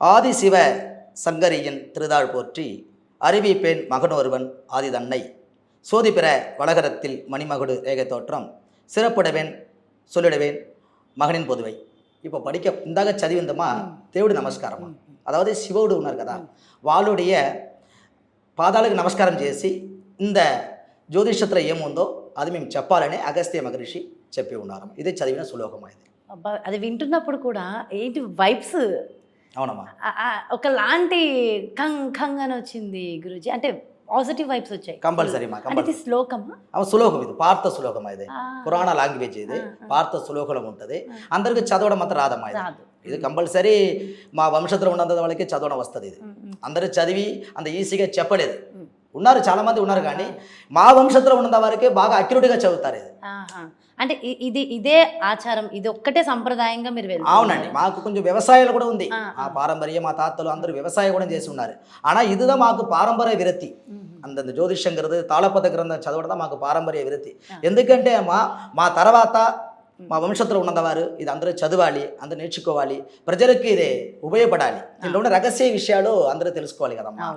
ஆதிசிவ சங்கரியின் திருதாள் போற்றி அறிவிப்பேன் மகனொருவன் ஆதிதன்னை சோதிபிற வளகரத்தில் மணிமகுடு ரேகை தோற்றம் சிறப்புடவேன் சொல்லிடுவேன் மகனின் பொதுவை. இப்போ படிக்க ఇందాక చదివిందమ్మా దేవుడి నమస్కారమా, అதாவது శివుడు ఉన్నారు కదా, వాళ్ళుடைய పాదాలకు నమస్కారం చేసి ఇంద జ్యోతిషత్ర ఏముందో అది మేము చెప్పాలని అగస్త్య మహర్షి చెప్పి ఉన్నారు. ఇదే చదివిన శ్లోకం ఇది. అబ్బా, అది వింటున్నప్పుడు కూడా ఏంటి వైబ్స్, అవునమ్మా, ఒకలాంటి కంగ్ కంగ్ అని వచ్చింది గురుజీ, అంటే పాజిటివ్ వైబ్స్ వచ్చాయి. కంపల్సరీ మా ఇది శ్లోకమా? శ్లోకం ఇది, పార్థ శ్లోకం ఇది, పురాణ లాంగ్వేజ్ ఇది, పార్థ శ్లోకం ఉంటుంది. అందరికి చదవడం మాత్రం రాదమ్మా ఇది. ఇది కంపల్సరీ మా వంశంలో ఉన్నంత వాళ్ళకి చదవడం వస్తుంది. ఇది అందరూ చదివి అంత ఈజీగా చెప్పలేదు, ఉన్నారు చాలామంది ఉన్నారు, కానీ మా వంశంలో ఉన్న వారికి బాగా అక్యురేట్గా చదువుతారు ఇది. అంటే ఇదే ఆచారం, ఇది ఒక్కటే సంప్రదాయంగా మీరు వెళ్ళి? అవునండి, మాకు కొంచెం వ్యవసాయాలు కూడా ఉంది. ఆ పారంపర్యం మా తాతలు అందరూ వ్యవసాయం కూడా చేసి ఉన్నారు. ஆனால் இதுதான் మాకు పారంపర్య విరతి. அந்த జ్యోతిష్యంகிறது తాళపద గ్రంథం చదవడం మాకు పారంపర్య విరతి. ఎందుకంటే మా తర్వాత మా వంశంలో ఉన్నవారు ఇది అందరూ చదవాలి, అందరూ నేర్చుకోవాలి, ప్రజలకి ఇది ఉపయోగపడాలి. దీంట్లో ఉన్న రహస్య విషయాలు అందరూ తెలుసుకోవాలి కదమ్మా.